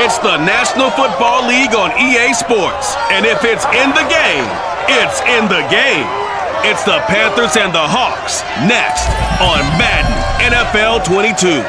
It's the National Football League on EA Sports. And if it's in the game, it's in the game. It's the Panthers and the Hawks next on Madden NFL 22.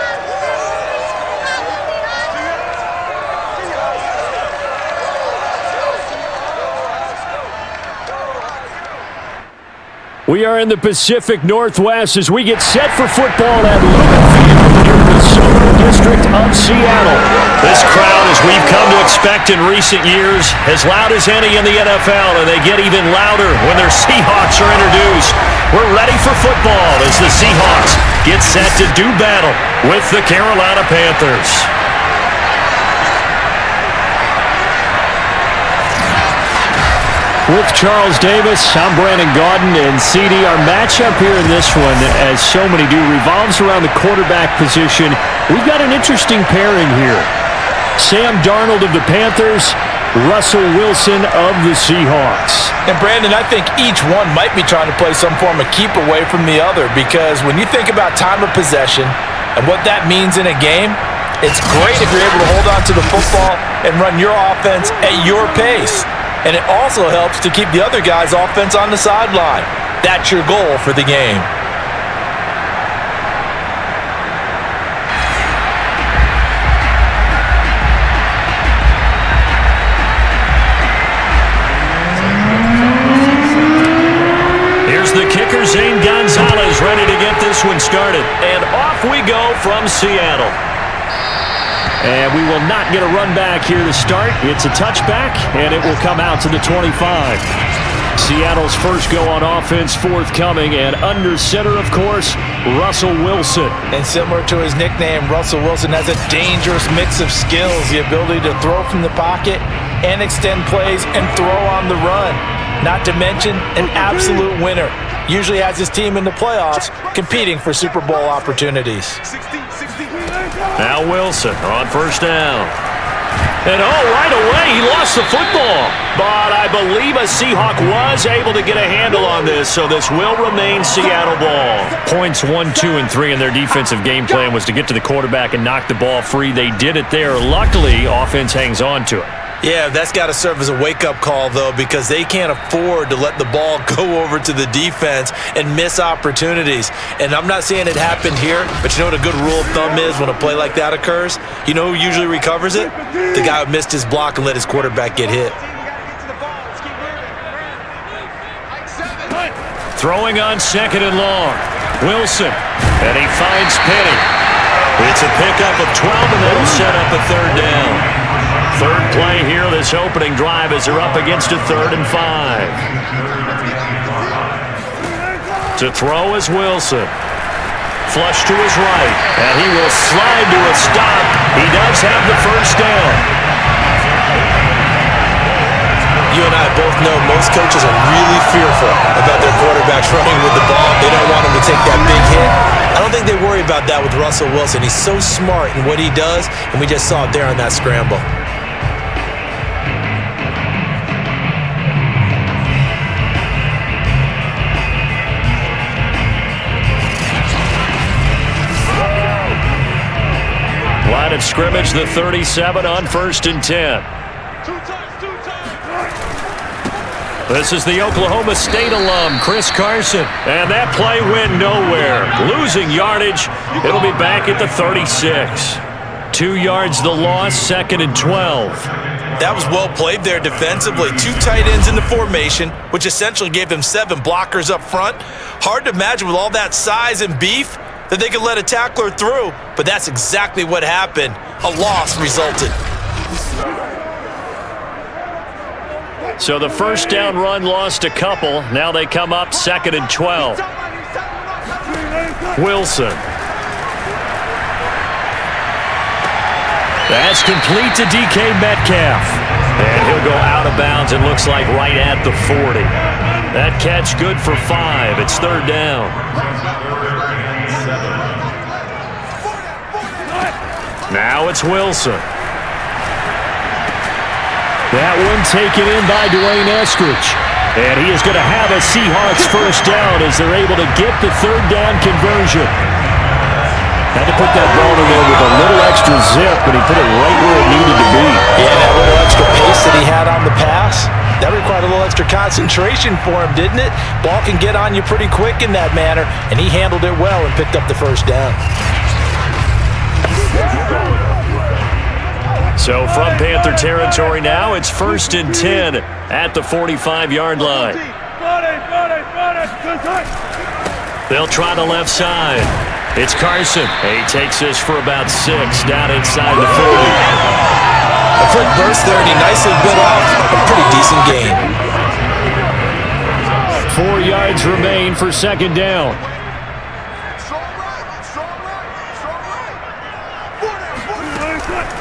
We are in the Pacific Northwest as we get set for football at Lumen Field here in the Silver District of Seattle. This crowd, as we've come to expect in recent years, as loud as any in the NFL, and they get even louder when their Seahawks are introduced. We're ready for football as the Seahawks get set to do battle with the Carolina Panthers. With Charles Davis, I'm Brandon Gaudin, and CD, our matchup here in this one, as so many do, revolves around the quarterback position. We've got an interesting pairing here. Sam Darnold of the Panthers, Russell Wilson of the Seahawks. And Brandon, I think each one might be trying to play some form of keep away from the other, because when you think about time of possession and what that means in a game, it's great if you're able to hold on to the football and run your offense at your pace. And it also helps to keep the other guy's offense on the sideline. That's your goal for the game. Here's the kicker, Zane Gonzalez, ready to get this one started. And off we go from Seattle. And we will not get a run back here to start. It's a touchback, and it will come out to the 25. Seattle's first go on offense forthcoming, and under center, of course, Russell Wilson. And similar to his nickname, Russell Wilson has a dangerous mix of skills, the ability to throw from the pocket and extend plays and throw on the run. Not to mention an absolute winner. Usually has his team in the playoffs competing for Super Bowl opportunities. Now Wilson on first down. And right away, he lost the football. But I believe a Seahawk was able to get a handle on this, so this will remain Seattle ball. Points 1, 2, and 3 in their defensive game plan was to get to the quarterback and knock the ball free. They did it there. Luckily, offense hangs on to it. Yeah, that's got to serve as a wake-up call, though, because they can't afford to let the ball go over to the defense and miss opportunities. And I'm not saying it happened here, but you know what a good rule of thumb is when a play like that occurs? You know who usually recovers it? The guy who missed his block and let his quarterback get hit. Throwing on second and long. Wilson, and he finds Penny. It's a pickup of 12, and that'll set up a third down. Third play here, this opening drive, as they're up against a 3rd and 5. To throw is Wilson. Flush to his right, and he will slide to a stop. He does have the first down. You and I both know most coaches are really fearful about their quarterbacks running with the ball. They don't want him to take that big hit. I don't think they worry about that with Russell Wilson. He's so smart in what he does, and we just saw it there on that scramble. Line of scrimmage, the 37 on 1st and 10. This is the Oklahoma State alum, Chris Carson. And that play went nowhere. Losing yardage. It'll be back at the 36. 2 yards the loss, 2nd and 12. That was well played there defensively. 2 tight ends in the formation, which essentially gave them 7 blockers up front. Hard to imagine with all that size and beef that they could let a tackler through, but that's exactly what happened. A loss resulted. So the first down run lost a couple. Now they come up 2nd and 12. Wilson. That's complete to DK Metcalf. And he'll go out of bounds, it looks like right at the 40. That catch good for 5. It's 3rd down. Now it's Wilson. That one taken in by Dwayne Eskridge. And he is going to have a Seahawks first down as they're able to get the 3rd down conversion. Had to put that ball in there with a little extra zip, but he put it right where it needed to be. Yeah, that little extra pace that he had on the pass, that required a little extra concentration for him, didn't it? Ball can get on you pretty quick in that manner, and he handled it well and picked up the first down. So from Panther territory now, it's 1st and 10 at the 45-yard line. They'll try the left side. It's Carson. He takes this for about 6 down inside the 40. A quick burst there, and he nicely bit off a pretty decent gain. 4 yards remain for 2nd down.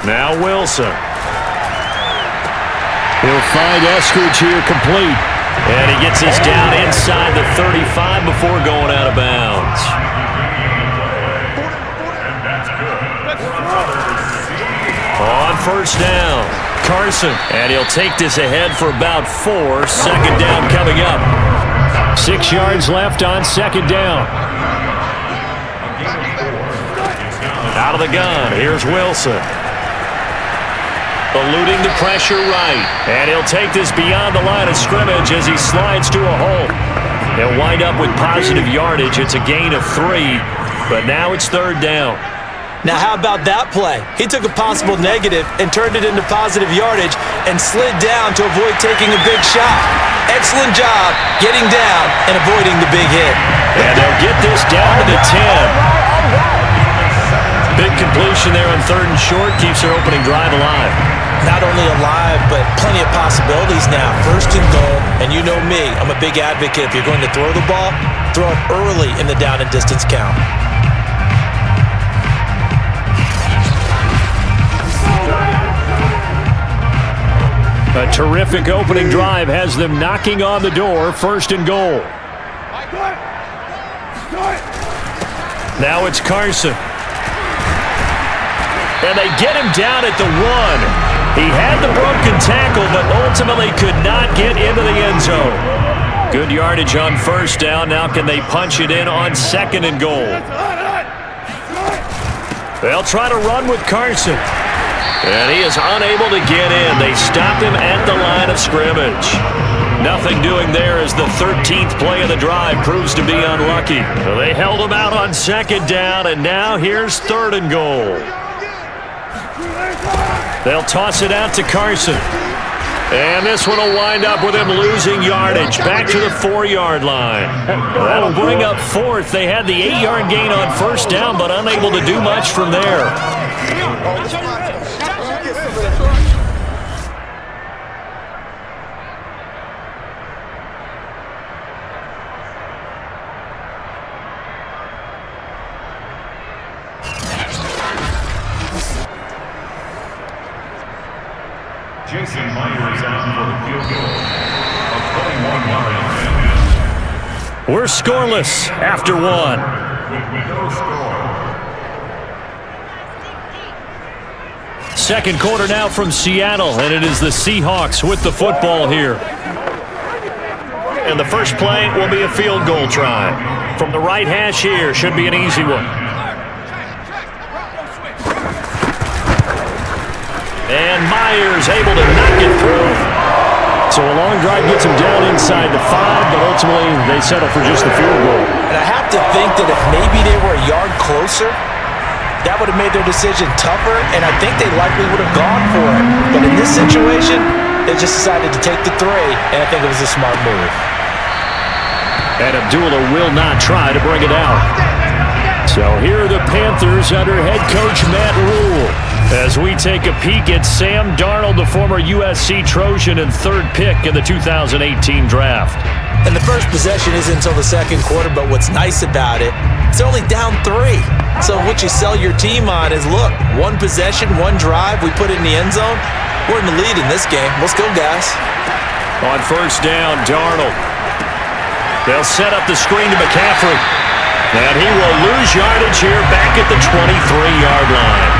Now Wilson. He'll find Eskridge here complete. And he gets this down inside the 35 before going out of bounds. On 1st down, Carson. And he'll take this ahead for about 4. 2nd down coming up. 6 yards left on 2nd down. Out of the gun, here's Wilson. Eluding the pressure right. And he'll take this beyond the line of scrimmage as he slides to a hole. He'll wind up with positive yardage. It's a gain of 3, but now it's 3rd down. Now how about that play? He took a possible negative and turned it into positive yardage and slid down to avoid taking a big shot. Excellent job getting down and avoiding the big hit. And they'll get this down to the 10. Big completion there on 3rd and short. Keeps their opening drive alive. Not only alive, but plenty of possibilities now. 1st and goal, and you know me, I'm a big advocate. If you're going to throw the ball, throw it early in the down and distance count. A terrific opening drive has them knocking on the door. 1st and goal. Now it's Carson. And they get him down at the 1. He had the broken tackle, but ultimately could not get into the end zone. Good yardage on 1st down. Now can they punch it in on 2nd and goal? They'll try to run with Carson. And he is unable to get in. They stop him at the line of scrimmage. Nothing doing there as the 13th play of the drive proves to be unlucky. So they held him out on 2nd down, and now here's 3rd and goal. They'll toss it out to Carson. And this one will wind up with him losing yardage back to the 4-yard line. That'll bring up 4th. They had the 8-yard gain on 1st down, but unable to do much from there. We're scoreless after 1. Second quarter now from Seattle, and it is the Seahawks with the football here. And the first play will be a field goal try. From the right hash here, should be an easy one. And Myers able to knock it through. So a long drive gets him down inside the 5, but ultimately they settle for just the field goal. And I have to think that if maybe they were a yard closer, that would have made their decision tougher, and I think they likely would have gone for it. But in this situation, they just decided to take the 3, and I think it was a smart move. And Abdullah will not try to bring it out. So here are the Panthers under head coach Matt Rule. As we take a peek at Sam Darnold, the former USC Trojan and 3rd pick in the 2018 draft. And the first possession isn't until the 2nd quarter, but what's nice about it, it's only down 3. So what you sell your team on is, look, 1 possession, 1 drive, we put it in the end zone. We're in the lead in this game. Let's go, guys. On 1st down, Darnold. They'll set up the screen to McCaffrey. And he will lose yardage here back at the 23-yard line.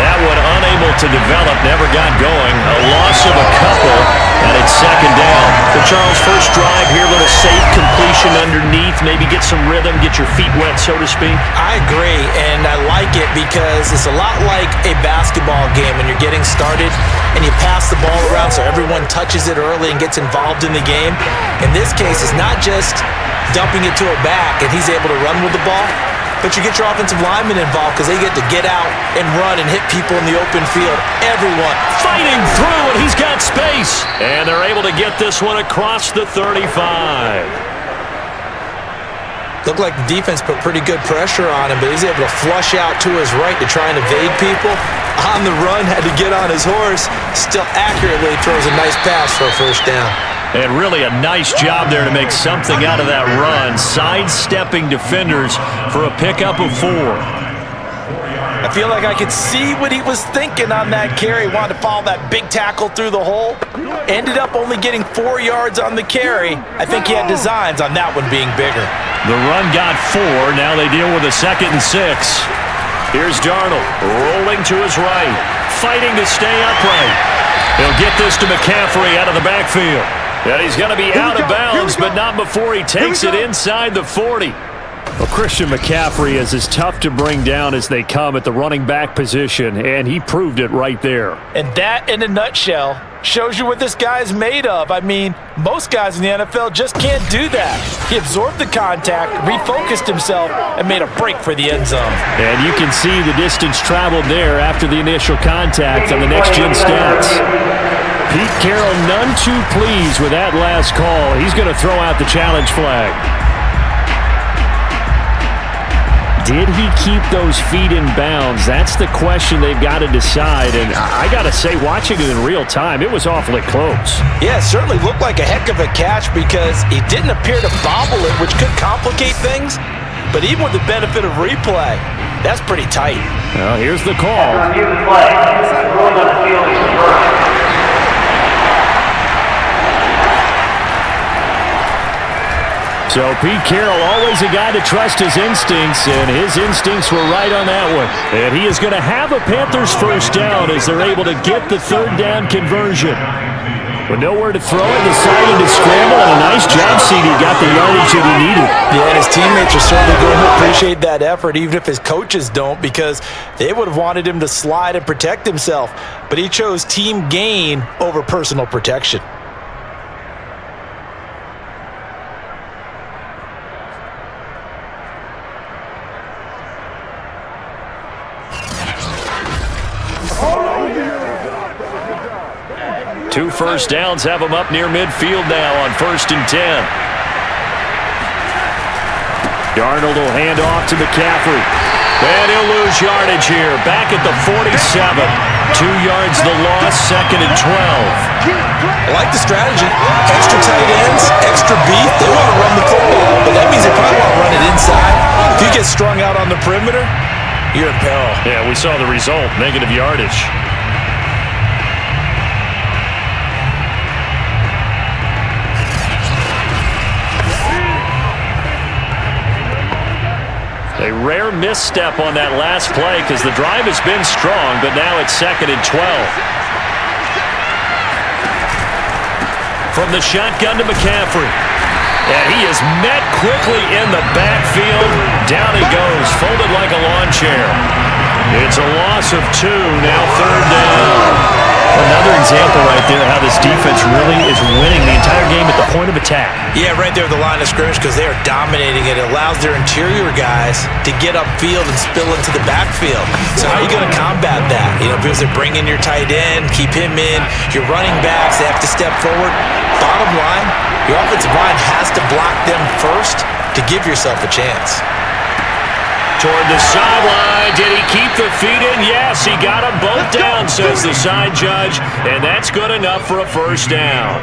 That one unable to develop, never got going. A loss of a couple, and it's second down. So, Charles, first drive here, a little safe completion underneath, maybe get some rhythm, get your feet wet, so to speak. I agree, and I like it because it's a lot like a basketball game when you're getting started and you pass the ball around so everyone touches it early and gets involved in the game. In this case, it's not just dumping it to a back and he's able to run with the ball, but you get your offensive linemen involved because they get to get out and run and hit people in the open field. Everyone fighting through, and he's got space. And they're able to get this one across the 35. Looked like the defense put pretty good pressure on him, but he's able to flush out to his right to try and evade people. On the run, had to get on his horse. Still accurately throws a nice pass for a first down. And really a nice job there to make something out of that run, sidestepping defenders for a pickup of 4. I feel like I could see what he was thinking on that carry. Wanted to follow that big tackle through the hole. Ended up only getting 4 yards on the carry. I think he had designs on that one being bigger. The run got 4. Now they deal with a 2nd and 6. Here's Darnold rolling to his right, fighting to stay upright. He'll get this to McCaffrey out of the backfield. And he's going to be out of bounds, but not before he takes it inside the 40. Well, Christian McCaffrey is as tough to bring down as they come at the running back position, and he proved it right there. And that, in a nutshell, shows you what this guy is made of. I mean, most guys in the NFL just can't do that. He absorbed the contact, refocused himself, and made a break for the end zone. And you can see the distance traveled there after the initial contact on the next-gen stats. Pete Carroll none too pleased with that last call. He's going to throw out the challenge flag. Did he keep those feet in bounds? That's the question they've got to decide. And I got to say, watching it in real time, it was awfully close. Yeah, it certainly looked like a heck of a catch because he didn't appear to bobble it, which could complicate things. But even with the benefit of replay, that's pretty tight. Well, here's the call. So Pete Carroll, always a guy to trust his instincts, and his instincts were right on that one. And he is going to have a Panthers first down as they're able to get the 3rd down conversion. With nowhere to throw it, decided to scramble, and a nice job, CD. Got the yardage that he needed. Yeah, and his teammates are certainly going to appreciate that effort, even if his coaches don't, because they would have wanted him to slide and protect himself. But he chose team gain over personal protection. Two first downs have him up near midfield now on 1st and 10. Darnold will hand off to McCaffrey. And he'll lose yardage here. Back at the 47. 2 yards the loss, 2nd and 12. I like the strategy. Extra tight ends, extra beef. They want to run the football, but that means they probably want to run it inside. If you get strung out on the perimeter, you're in peril. Yeah, we saw the result, negative yardage. A rare misstep on that last play because the drive has been strong, but now it's 2nd and 12. From the shotgun to McCaffrey. And he is met quickly in the backfield. Down he goes, folded like a lawn chair. It's a loss of 2, now 3rd down. Another example right there how this defense really is winning the entire game at the point of attack. Yeah, right there at the line of scrimmage because they are dominating it. It allows their interior guys to get upfield and spill into the backfield. So how are you going to combat that? You know, because they're bringing your tight end, keep him in. Your running backs, they have to step forward. Bottom line, your offensive line has to block them first to give yourself a chance. Toward the sideline. Did he keep the feet in? Yes, he got them both down, says the side judge, and that's good enough for a first down.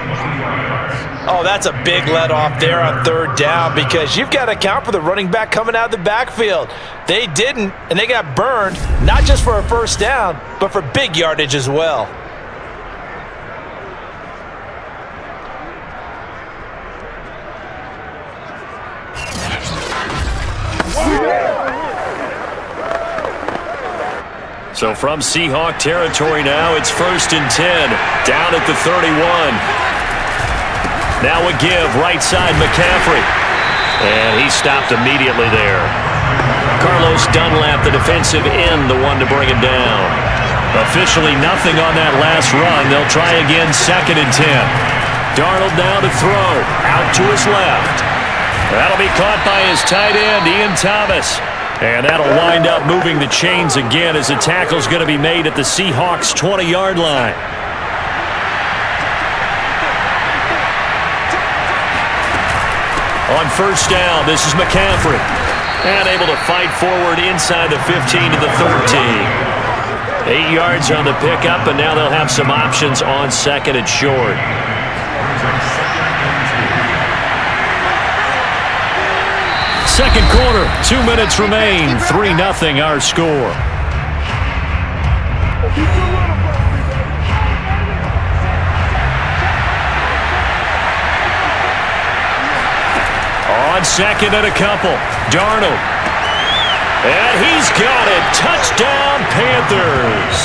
Oh, that's a big let off there on 3rd down because you've got to account for the running back coming out of the backfield. They didn't, and they got burned, not just for a first down, but for big yardage as well. So from Seahawk territory now, it's 1st and 10, down at the 31. Now a give, right side McCaffrey. And he stopped immediately there. Carlos Dunlap, the defensive end, the one to bring him down. Officially nothing on that last run. They'll try again, 2nd and 10. Darnold now to throw, out to his left. That'll be caught by his tight end, Ian Thomas. And that'll wind up moving the chains again as the tackle's going to be made at the Seahawks' 20-yard line. On 1st down, this is McCaffrey. And able to fight forward inside the 15 to the 13. 8 yards on the pickup, and now they'll have some options on 2nd and short. Second quarter, 2 minutes remain. 3-0 our score. On 2nd and a couple, Darnold. And he's got it. Touchdown, Panthers.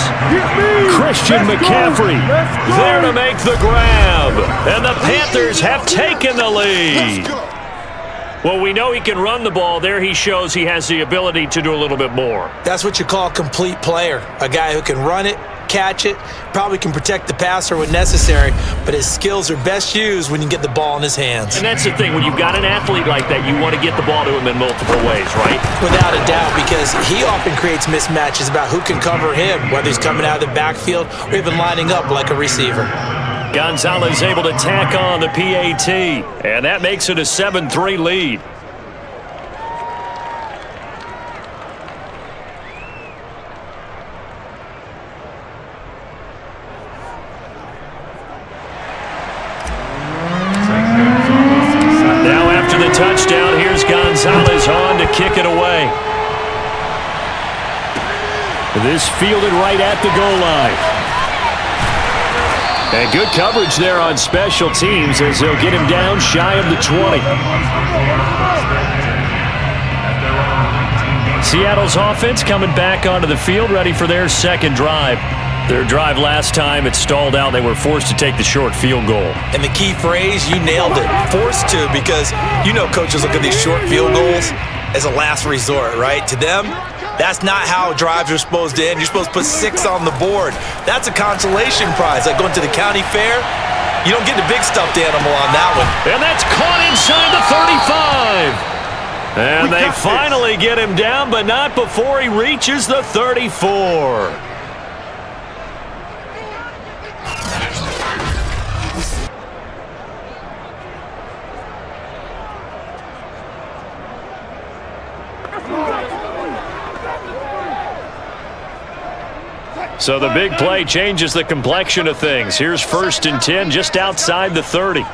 Christian McCaffrey there to make the grab. And the Panthers have taken the lead. Well, we know he can run the ball. There he shows he has the ability to do a little bit more. That's what you call a complete player. A guy who can run it, catch it, probably can protect the passer when necessary, but his skills are best used when you get the ball in his hands. And that's the thing. When you've got an athlete like that, you want to get the ball to him in multiple ways, right? Without a doubt, because he often creates mismatches about who can cover him, whether he's coming out of the backfield or even lining up like a receiver. Gonzalez able to tack on the PAT, and that makes it a 7-3 lead. Now after the touchdown, here's Gonzalez on to kick it away. This fielded right at the goal line. And good coverage there on special teams as they'll get him down shy of the 20. Seattle's offense coming back onto the field, ready for their second drive. Their drive last time, it stalled out. They were forced to take the short field goal. And the key phrase, you nailed it, forced to, because you know coaches look at these short field goals as a last resort, right? To them, that's not how drives are supposed to end. You're supposed to put 6 on the board. That's a consolation prize. Like going to the county fair, you don't get the big stuffed animal on that one. And that's caught inside the 35. And they finally get him down, but not before he reaches the 34. So the big play changes the complexion of things. Here's 1st and 10 just outside the 30.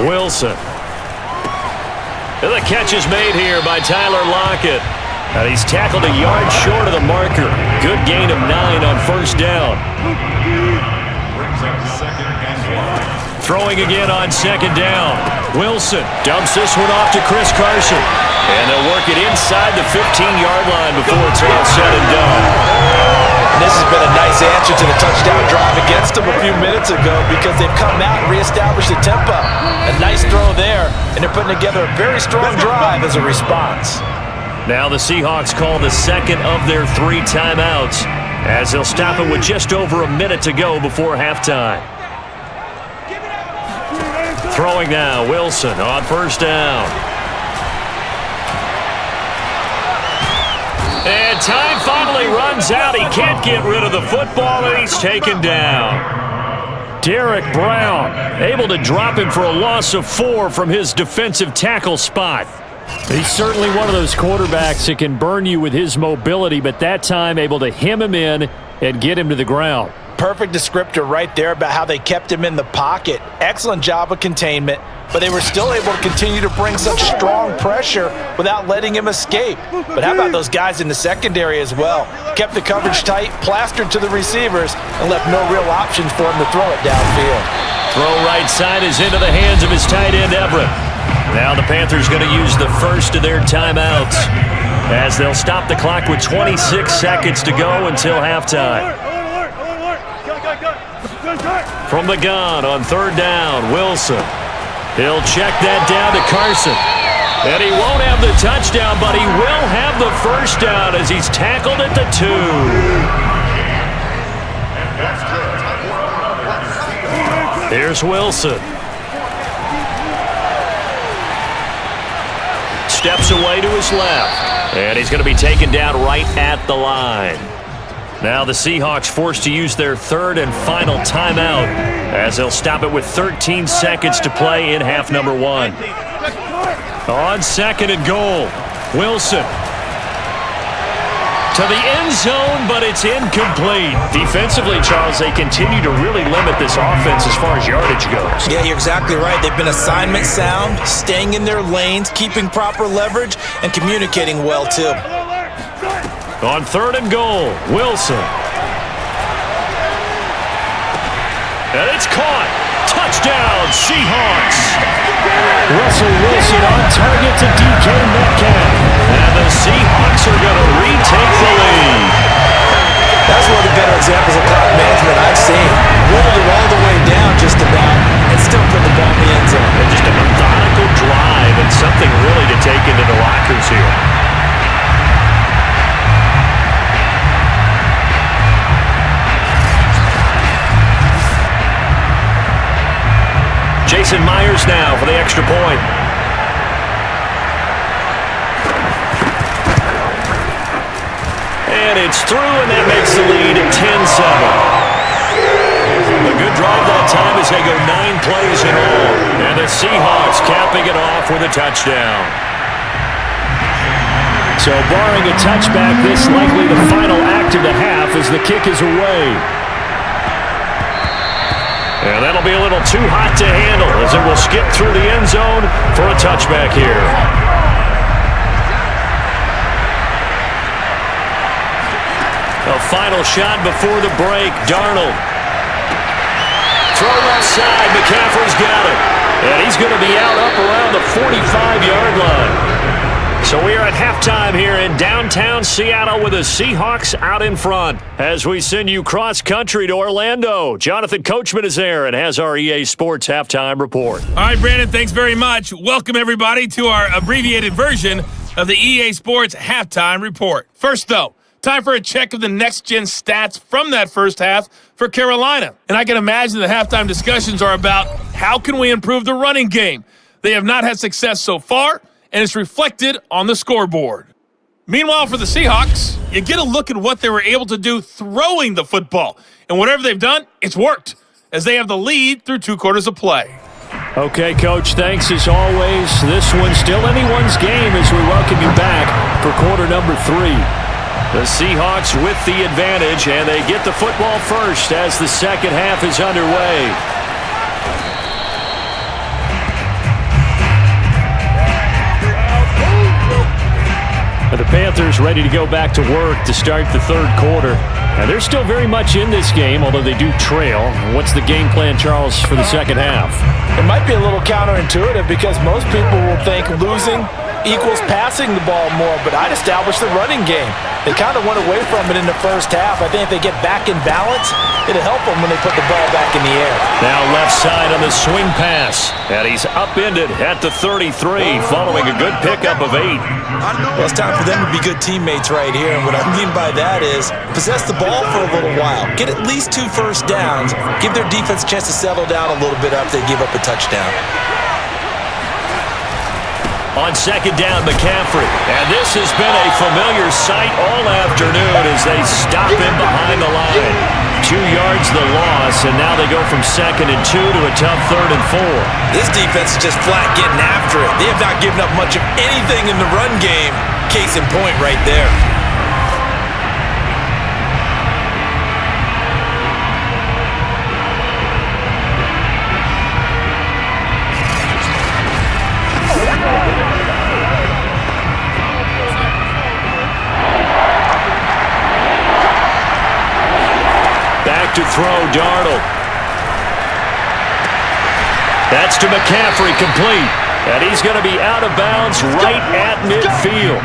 Wilson. And the catch is made here by Tyler Lockett. And he's tackled a yard short of the marker. Good gain of 9 on 1st down. Throwing again on 2nd down. Wilson dumps this one off to Chris Carson. And they'll work it inside the 15-yard line before it's all said and done. And this has been a nice answer to the touchdown drive against them a few minutes ago because they've come out and reestablished the tempo. A nice throw there, and they're putting together a very strong drive as a response. Now the Seahawks call the second of their 3 timeouts as they'll stop it with just over a minute to go before halftime. Throwing now, Wilson on 1st down. And time finally runs out. He can't get rid of the football, and he's taken down. Derek Brown able to drop him for a loss of 4 from his defensive tackle spot. He's certainly one of those quarterbacks that can burn you with his mobility, but that time able to hem him in and get him to the ground. Perfect descriptor right there about how they kept him in the pocket. Excellent job of containment, but they were still able to continue to bring such strong pressure without letting him escape. But how about those guys in the secondary as well? Kept the coverage tight, plastered to the receivers, and left no real options for him to throw it downfield. Throw right side is into the hands of his tight end, Everett. Now the Panthers going to use the first of their timeouts. as they'll stop the clock with 26 seconds to go until halftime. From the gun on third down, Wilson. He'll check that down to Carson. And he won't have the touchdown, but he will have the first down as he's tackled at the 2. Here's Wilson. Steps away to his left. And he's going to be taken down right at the line. Now the Seahawks forced to use their third and final timeout as they'll stop it with 13 seconds to play in half number 1. On second and goal, Wilson. To the end zone, but it's incomplete. Defensively, Charles, they continue to really limit this offense as far as yardage goes. Yeah, you're exactly right. They've been assignment sound, staying in their lanes, keeping proper leverage, and communicating well, too. On third and goal, Wilson. And it's caught. Touchdown, Seahawks. Russell Wilson on target to DK Metcalf. And the Seahawks are going to retake the lead. That's one of the better examples of clock management I've seen. Whittled it all the way down just about and still put the ball in the end zone. And just a methodical drive and something really to take into the lockers here. Jason Myers now for the extra point. And it's through, and that makes the lead 10-7. A good drive that time as they go 9 plays in all. And the Seahawks capping it off with a touchdown. So barring a touchback, this likely the final act of the half as the kick is away. And that'll be a little too hot to handle as it will skip through the end zone for a touchback here. A final shot before the break. Darnold. Throw left side. McCaffrey's got it. And he's going to be out up around the 45-yard line. So we are at halftime here in downtown Seattle with the Seahawks out in front as we send you cross-country to Orlando. Jonathan Coachman is there and has our EA Sports halftime report. All right, Brandon, thanks very much. Welcome, everybody, to our abbreviated version of the EA Sports halftime report. First, though, time for a check of the next-gen stats from that first half for Carolina. And I can imagine the halftime discussions are about how can we improve the running game. They have not had success so far, and it's reflected on the scoreboard. Meanwhile, for the Seahawks, you get a look at what they were able to do throwing the football. And whatever they've done, it's worked, as they have the lead through 2 quarters of play. Okay, Coach, thanks as always. This one's still anyone's game as we welcome you back for quarter number 3. The Seahawks with the advantage, and they get the football first as the second half is underway. The Panthers ready to go back to work to start the third quarter. And they're still very much in this game, although they do trail. What's the game plan, Charles, for the second half? It might be a little counterintuitive because most people will think losing equals passing the ball more, but I'd establish the running game. They kind of went away from it in the first half. I think if they get back in balance, it'll help them when they put the ball back in the air. Now left side on the swing pass. And he's upended at the 33 following a good pickup of 8. Well, it's time for them to be good teammates right here, and what I mean by that is possess the ball for a little while, get at least 2 first downs, give their defense a chance to settle down a little bit after they give up a touchdown. On second down, McCaffrey. And this has been a familiar sight all afternoon as they stop him behind the line. 2 yards the loss, and now they go from second and 2 to a tough third and 4. This defense is just flat getting after it. They have not given up much of anything in the run game. Case in point right there. To throw, Darnold. That's to McCaffrey, complete. And he's going to be out of bounds right at midfield.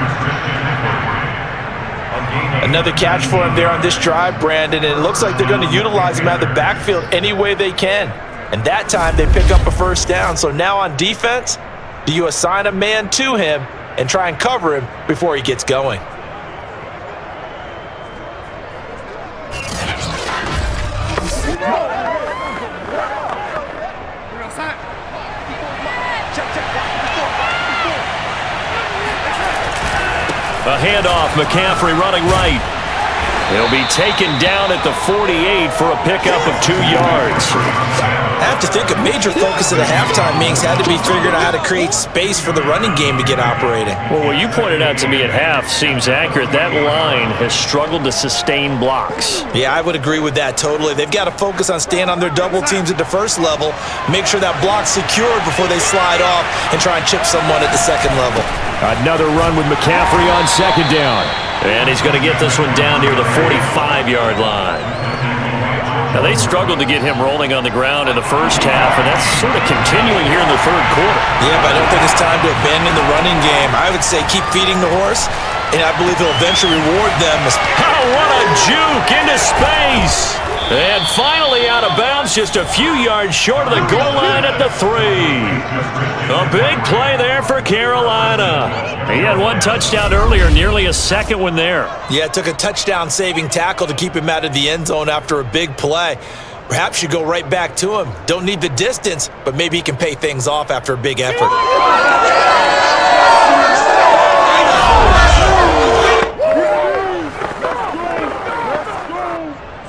Another catch for him there on this drive, Brandon, and it looks like they're going to utilize him out of the backfield any way they can. And that time they pick up a first down. So now on defense, do you assign a man to him and try and cover him before he gets going? A handoff, McCaffrey running right. He'll be taken down at the 48 for a pickup of 2 yards. I have to think a major focus of the halftime meetings had to be figuring out how to create space for the running game to get operating. Well, what you pointed out to me at half seems accurate. That line has struggled to sustain blocks. Yeah, I would agree with that totally. They've got to focus on staying on their double teams at the first level, make sure that block's secured before they slide off and try and chip someone at the second level. Another run with McCaffrey on second down. And he's going to get this one down near the 45-yard line. Now, they struggled to get him rolling on the ground in the first half, and that's sort of continuing here in the third quarter. Yeah, but I don't think it's time to abandon the running game. I would say keep feeding the horse, and I believe he'll eventually reward them. Oh, what a juke into space! And finally out of bounds, just a few yards short of the goal line at the 3. A big play there for Carolina. He had one touchdown earlier, nearly a second one there. Yeah, it took a touchdown-saving tackle to keep him out of the end zone after a big play. Perhaps you go right back to him. Don't need the distance, but maybe he can pay things off after a big effort.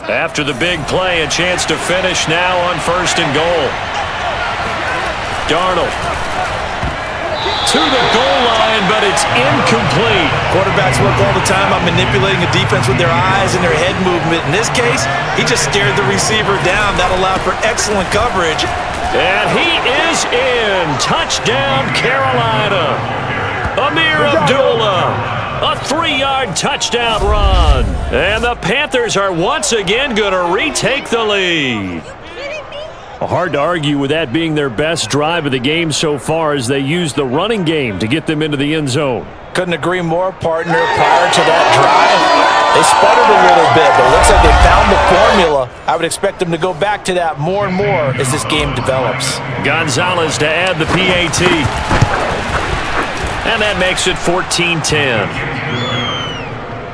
After the big play, a chance to finish now on 1st and goal. Darnold to the goal line, but it's incomplete. Quarterbacks work all the time on manipulating a defense with their eyes and their head movement. In this case, he just stared the receiver down. That allowed for excellent coverage. And he is in. Touchdown, Carolina. Amir Abdullah. A 3-yard touchdown run. And the Panthers are once again going to retake the lead. Hard to argue with that being their best drive of the game so far as they use the running game to get them into the end zone. Couldn't agree more, partner. Prior to that drive, they sputtered a little bit, but it looks like they found the formula. I would expect them to go back to that more and more as this game develops. Gonzalez to add the PAT. And that makes it 14-10.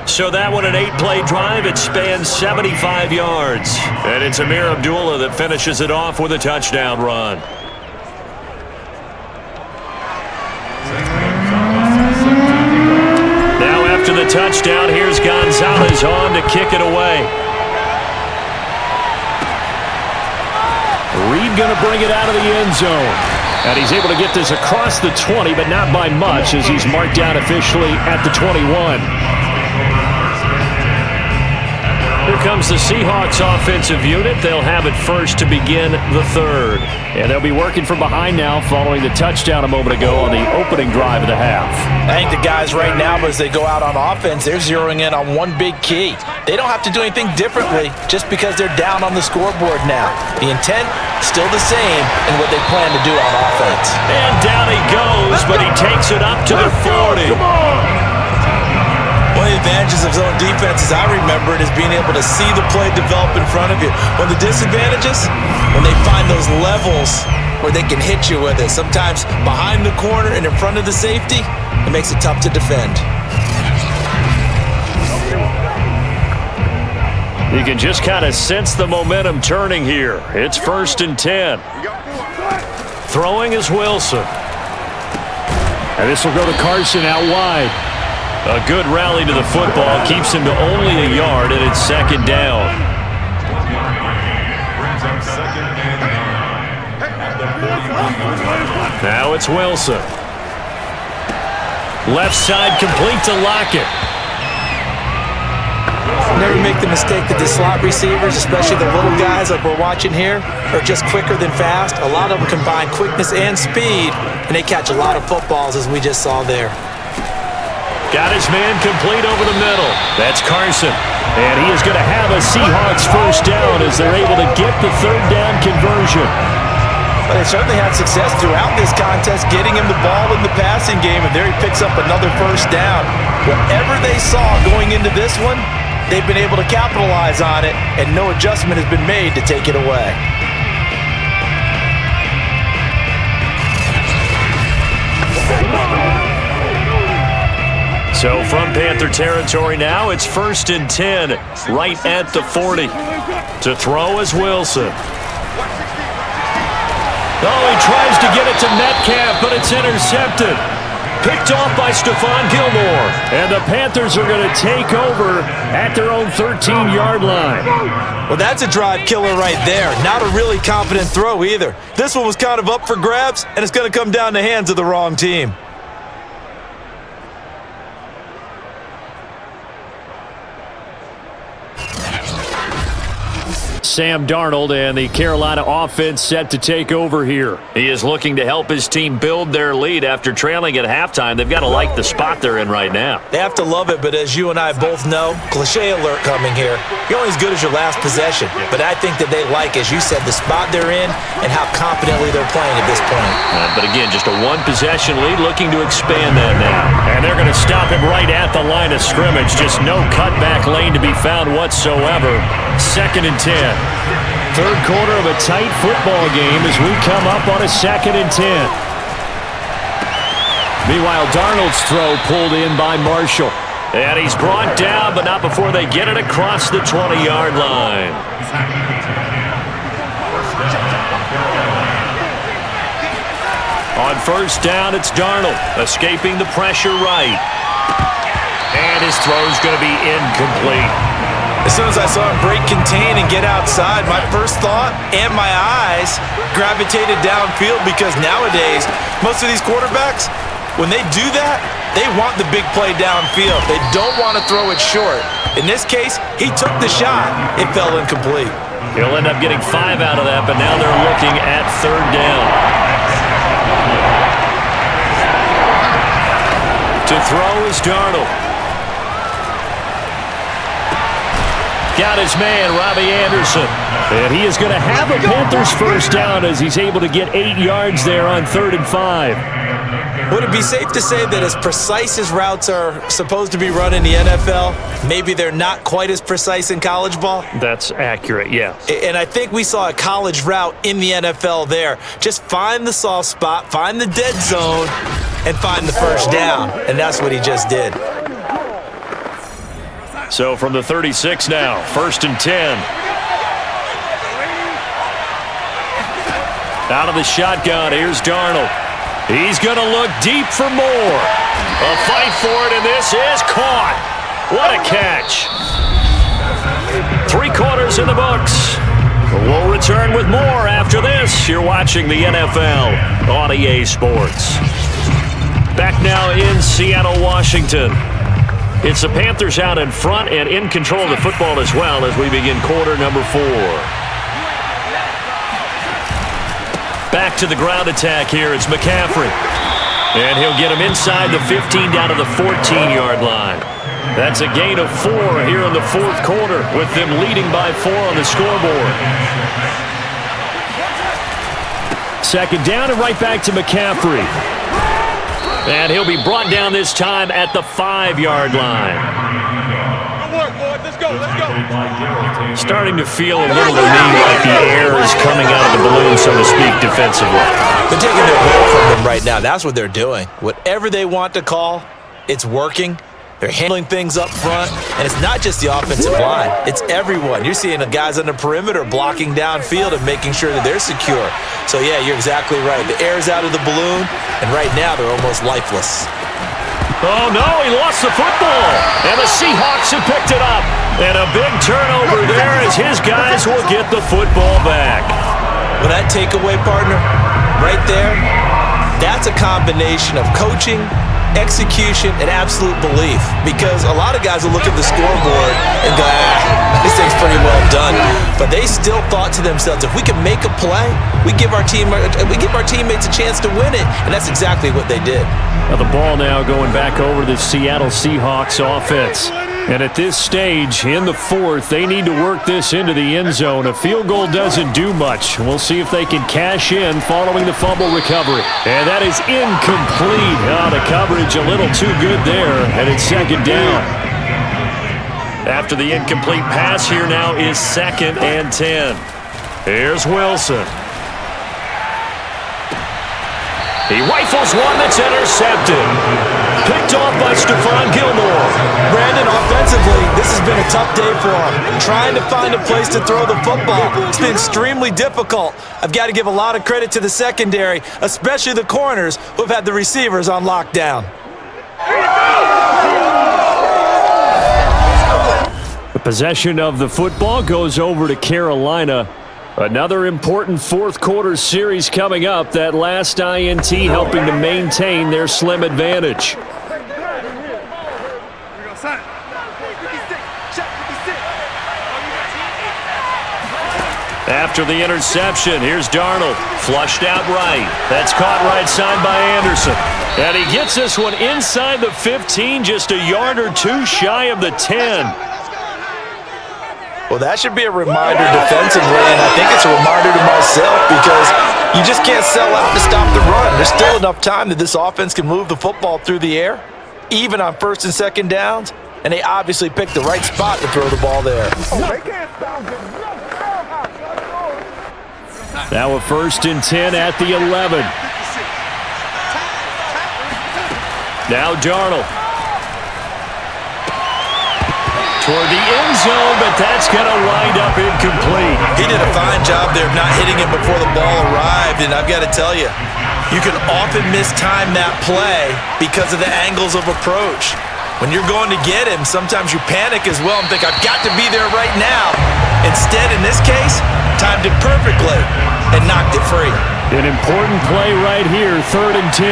So that one, an 8-play drive. It spans 75 yards. And it's Amir Abdullah that finishes it off with a touchdown run. Now after the touchdown, here's Gonzalez on to kick it away. Reed going to bring it out of the end zone. And he's able to get this across the 20, but not by much as he's marked down officially at the 21. Here comes the Seahawks offensive unit. They'll have it first to begin the third. And they'll be working from behind now following the touchdown a moment ago on the opening drive of the half. I think the guys right now, as they go out on offense, they're zeroing in on one big key. They don't have to do anything differently just because they're down on the scoreboard now. The intent, still the same in what they plan to do on offense. And down he goes, but he takes it up to the 40. Come on! One of the advantages of zone defense, as I remember it, is being able to see the play develop in front of you. One of the disadvantages, when they find those levels where they can hit you with it. Sometimes behind the corner and in front of the safety, it makes it tough to defend. You can just kind of sense the momentum turning here. It's 1st and 10. Throwing is Wilson. And this will go to Carson out wide. A good rally to the football keeps him to only a yard, and it's 2nd down. Now it's Wilson. Left side complete to Lockett. Never make the mistake that the slot receivers, especially the little guys like we're watching here, are just quicker than fast. A lot of them combine quickness and speed, and they catch a lot of footballs, as we just saw there. Got his man complete over the middle. That's Carson. And he is going to have a Seahawks first down as they're able to get the 3rd down conversion. Well, they certainly had success throughout this contest, getting him the ball in the passing game, and there he picks up another first down. Whatever they saw going into this one, they've been able to capitalize on it, and no adjustment has been made to take it away. So from Panther territory now, it's 1st and 10, right at the 40. To throw is Wilson. Oh, he tries to get it to Metcalf, but it's intercepted. Picked off by Stephon Gilmore. And the Panthers are going to take over at their own 13-yard line. Well, that's a drive killer right there. Not a really confident throw either. This one was kind of up for grabs, and it's going to come down the hands of the wrong team. Sam Darnold and the Carolina offense set to take over here. He is looking to help his team build their lead after trailing at halftime. They've got to like the spot they're in right now. They have to love it, but as you and I both know, cliche alert coming here, you're only as good as your last possession. But I think that they like, as you said, the spot they're in and how confidently they're playing at this point. But again, just a one-possession lead, looking to expand that now. And they're going to stop him right at the line of scrimmage. Just no cutback lane to be found whatsoever. 2nd and 10. Third quarter of a tight football game as we come up on a 2nd and 10. Meanwhile, Darnold's throw pulled in by Marshall. And he's brought down, but not before they get it across the 20-yard line. On 1st down, it's Darnold, escaping the pressure right. And his throw's going to be incomplete. As soon as I saw him break contain and get outside, my first thought and my eyes gravitated downfield, because nowadays, most of these quarterbacks, when they do that, they want the big play downfield. They don't want to throw it short. In this case, he took the shot. It fell incomplete. He'll end up getting 5 out of that, but now they're looking at 3rd down. To throw is Darnold. Got his man, Robbie Anderson. And he is going to have a Panthers first down as he's able to get 8 yards there on 3rd and 5. Would it be safe to say that as precise as routes are supposed to be run in the NFL, maybe they're not quite as precise in college ball? That's accurate, yeah. And I think we saw a college route in the NFL there. Just find the soft spot, find the dead zone, and find the first down. And that's what he just did. So from the 36 now, 1st and 10. Out of the shotgun, here's Darnold. He's going to look deep for more. A fight for it, and this is caught. What a catch. 3 quarters in the books. We'll return with more after this. You're watching the NFL on EA Sports. Back now in Seattle, Washington. It's the Panthers out in front and in control of the football as well as we begin quarter number 4. Back to the ground attack here. It's McCaffrey. And he'll get him inside the 15 down to the 14-yard line. That's a gain of 4 here in the 4th quarter with them leading by 4 on the scoreboard. 2nd down and right back to McCaffrey. And he'll be brought down this time at the 5-yard line. Good work, boys. Let's go. Let's go. Starting to feel a little to me like the air is coming out of the balloon, so to speak, defensively. They're taking their ball from them right now. That's what they're doing. Whatever they want to call, it's working. They're handling things up front, and it's not just the offensive line. It's everyone. You're seeing the guys on the perimeter blocking downfield and making sure that they're secure. So, yeah, you're exactly right. The air's out of the balloon, and right now they're almost lifeless. Oh, no, he lost the football, and the Seahawks have picked it up. And a big turnover there as his guys will get the football back. Well, that takeaway, partner, right there, that's a combination of coaching, execution, and absolute belief, because a lot of guys will look at the scoreboard and go, this thing's pretty well done, but they still thought to themselves, if we can make a play, we give our teammates a chance to win it, and that's exactly what they did. Now the ball now going back over to the Seattle Seahawks offense. And at this stage, in the fourth, they need to work this into the end zone. A field goal doesn't do much. We'll see if they can cash in following the fumble recovery. And that is incomplete. Oh, the coverage a little too good there, and it's second down. After the incomplete pass, here now is 2nd and 10. Here's Wilson. He rifles one that's intercepted. Picked off by Stephon Gilmore. Brandon, offensively, this has been a tough day for him. Trying to find a place to throw the football. It's been extremely difficult. I've got to give a lot of credit to the secondary, especially the corners who have had the receivers on lockdown. The possession of the football goes over to Carolina. Another important fourth quarter series coming up. That last INT helping to maintain their slim advantage. After the interception, here's Darnold. Flushed out right. That's caught right side by Anderson. And he gets this one inside the 15, just a yard or two shy of the 10. Well, that should be a reminder defensively, and I think it's a reminder to myself because you just can't sell out to stop the run. There's still enough time that this offense can move the football through the air, even on 1st and 2nd downs, and they obviously picked the right spot to throw the ball there. Now a 1st and 10 at the 11. Now Darnold. Toward the end zone, but that's going to wind up incomplete. He did a fine job there of not hitting him before the ball arrived, and I've got to tell you, you can often mistime that play because of the angles of approach. When you're going to get him, sometimes you panic as well and think, I've got to be there right now. Instead, in this case, timed it perfectly and knocked it free. An important play right here, 3rd and 10.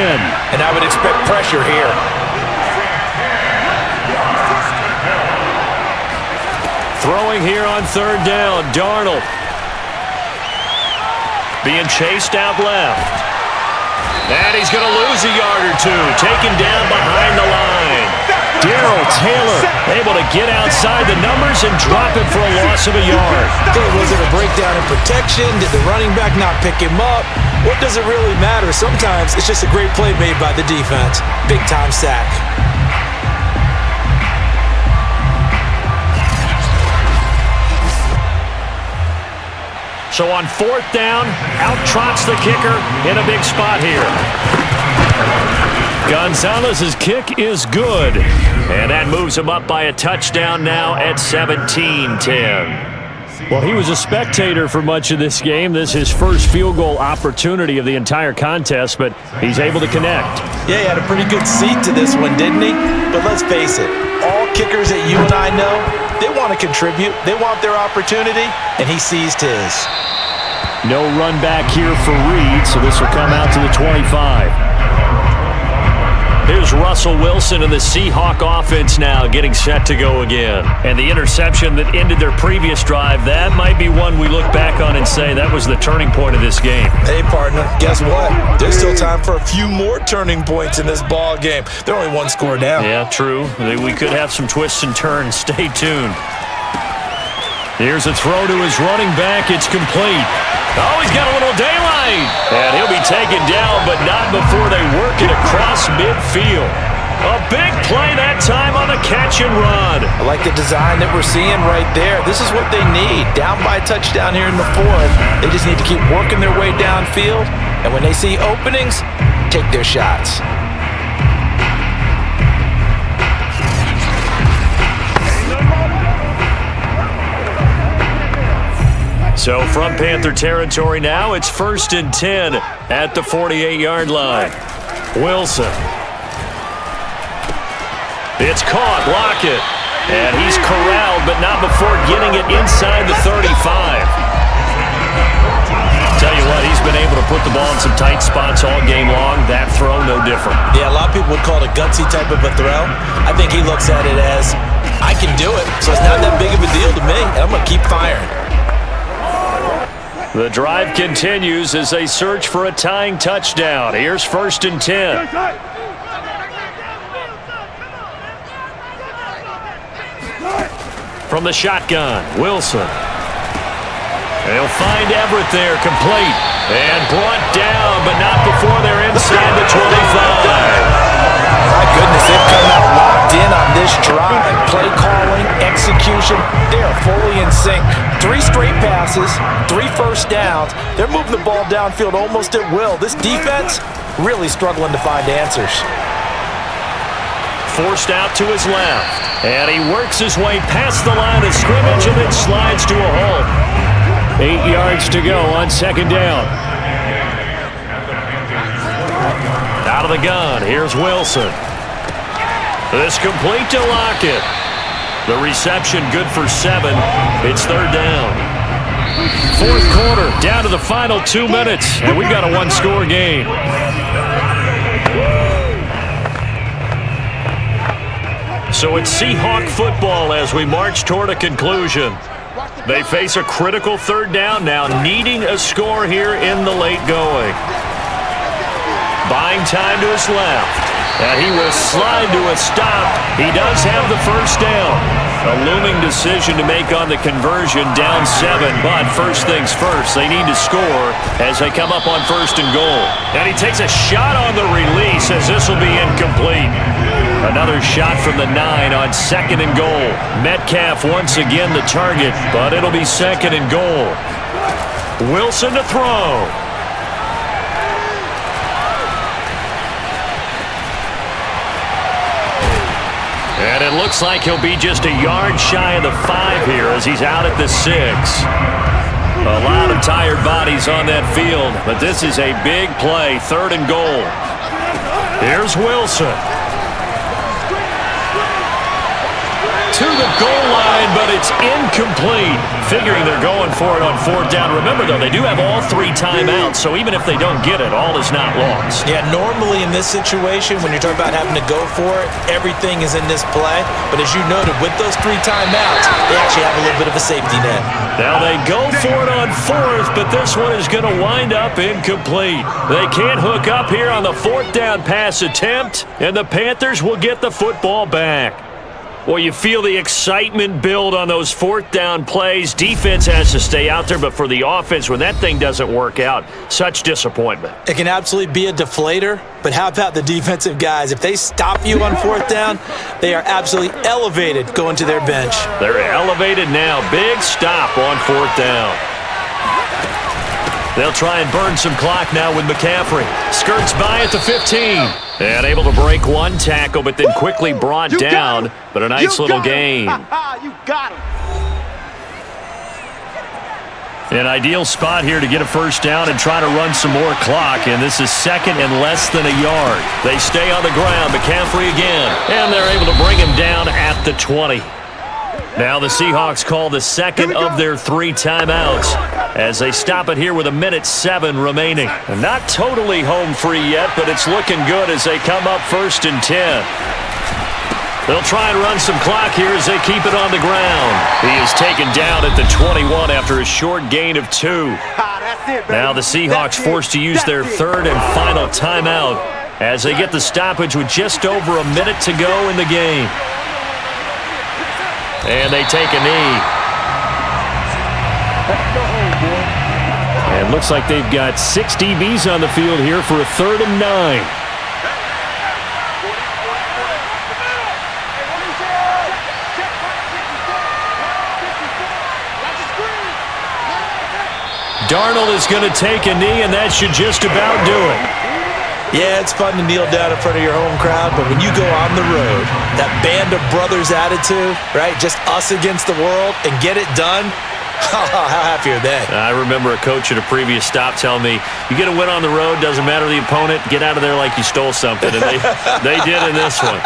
And I would expect pressure here. Throwing here on 3rd down, Darnold. Being chased out left. And he's going to lose a yard or two. Taken down behind the line. Darrell Taylor able to get outside the numbers and drop it for a loss of a yard. Was it a breakdown in protection? Did the running back not pick him up? What does it really matter? Sometimes it's just a great play made by the defense. Big-time sack. So on 4th down, out trots the kicker in a big spot here. Gonzalez's kick is good. And that moves him up by a touchdown now at 17-10. Well, he was a spectator for much of this game. This is his first field goal opportunity of the entire contest, but he's able to connect. Yeah, he had a pretty good seat to this one, didn't he? But let's face it, all kickers that you and I know, they want to contribute. They want their opportunity, and he seized his. No run back here for Reed, so this will come out to the 25. Here's Russell Wilson and the Seahawk offense now getting set to go again. And the interception that ended their previous drive, that might be one we look back on and say that was the turning point of this game. Hey, partner, guess what? There's still time for a few more turning points in this ball game. They're only one score down. Yeah, true. We could have some twists and turns. Stay tuned. Here's a throw to his running back. It's complete. Oh, he's got a little daylight. And he'll be taken down, but not before they work it across midfield. A big play that time on the catch and run. I like the design that we're seeing right there. This is what they need. Down by a touchdown here in the 4th. They just need to keep working their way downfield. And when they see openings, take their shots. So from Panther territory now, it's 1st and 10 at the 48-yard line. Wilson. It's caught, Lockett. And he's corralled, but not before getting it inside the 35. Tell you what, he's been able to put the ball in some tight spots all game long. That throw, no different. Yeah, a lot of people would call it a gutsy type of a throw. I think he looks at it as, I can do it, so it's not that big of a deal to me, and I'm going to keep firing. The drive continues as they search for a tying touchdown. Here's 1st and 10. from the shotgun. Wilson. They'll find Everett there, complete. And brought down, but not before they're inside the 25. My goodness, they've come out locked in on this drive. Play calling, execution, they are fully in sync. 3 straight passes, 3 first downs. They're moving the ball downfield almost at will. This defense really struggling to find answers. Forced out to his left. And he works his way past the line of scrimmage and then slides to a halt. 8 yards to go on second down. Out of the gun, here's Wilson. This complete to Lockett. The reception good for 7. It's third down. Fourth quarter, down to the final 2 minutes, and we've got a 1-score game. So it's Seahawk football as we march toward a conclusion. They face a critical third down now, needing a score here in the late going. Buying time to his left. And he will slide to a stop. He does have the first down. A looming decision to make on the conversion, down 7. But first things first, they need to score as they come up on first and goal. And he takes a shot on the release as this will be incomplete. Another shot from the 9 on second and goal. Metcalf once again the target, but it'll be second and goal. Wilson to throw. And it looks like he'll be just a yard shy of the 5 here as he's out at the 6. A lot of tired bodies on that field, but this is a big play, third and goal. Here's Wilson. To the goal line, but it's incomplete. Figuring they're going for it on fourth down. Remember, though, they do have all 3 timeouts, so even if they don't get it, all is not lost. Yeah, normally in this situation, when you're talking about having to go for it, everything is in this play. But as you noted, with those 3 timeouts, they actually have a little bit of a safety net. Now they go for it on fourth, but this one is going to wind up incomplete. They can't hook up here on the fourth down pass attempt, and the Panthers will get the football back. Well, you feel the excitement build on those fourth down plays. Defense has to stay out there, but for the offense, when that thing doesn't work out, such disappointment. It can absolutely be a deflator, but how about the defensive guys? If they stop you on fourth down, they are absolutely elevated going to their bench. They're elevated now. Big stop on fourth down. They'll try and burn some clock now with McCaffrey. Skirts by at the 15. And able to break one tackle, but then quickly brought down. But a nice little gain. You got him. An ideal spot here to get a first down and try to run some more clock. And this is second and less than a yard. They stay on the ground. McCaffrey again. And they're able to bring him down at the 20. Now the Seahawks call the second of their 3 timeouts as they stop it here with 1:07 remaining. And not totally home free yet, but it's looking good as they come up first and 10. They'll try and run some clock here as they keep it on the ground. He is taken down at the 21 after a short gain of 2. Now the Seahawks forced to use their third and final timeout as they get the stoppage with just over a minute to go in the game. And they take a knee. And looks like they've got 6 DBs on the field here for a 3rd and 9. Darnold is going to take a knee, and that should just about do it. Yeah, it's fun to kneel down in front of your home crowd, but when you go on the road, that band of brothers attitude, right, just us against the world, and get it done, how happy are they? I remember a coach at a previous stop telling me, you get a win on the road, doesn't matter the opponent, get out of there like you stole something, and they did in this one.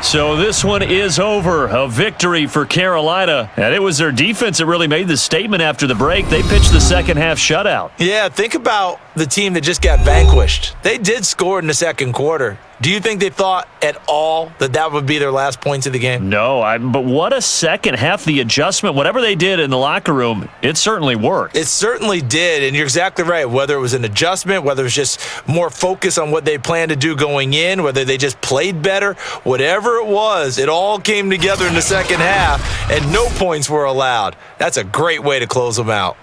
So this one is over. A victory for Carolina. And it was their defense that really made the statement after the break. They pitched the second half shutout. Yeah, think about the team that just got vanquished. They did score in the second quarter. Do you think they thought at all that that would be their last points of the game? No, but what a second half. The adjustment, whatever they did in the locker room, it certainly worked. It certainly did, and you're exactly right. Whether it was an adjustment, whether it was just more focus on what they planned to do going in, whether they just played better, whatever it was, it all came together in the second half, and no points were allowed. That's a great way to close them out.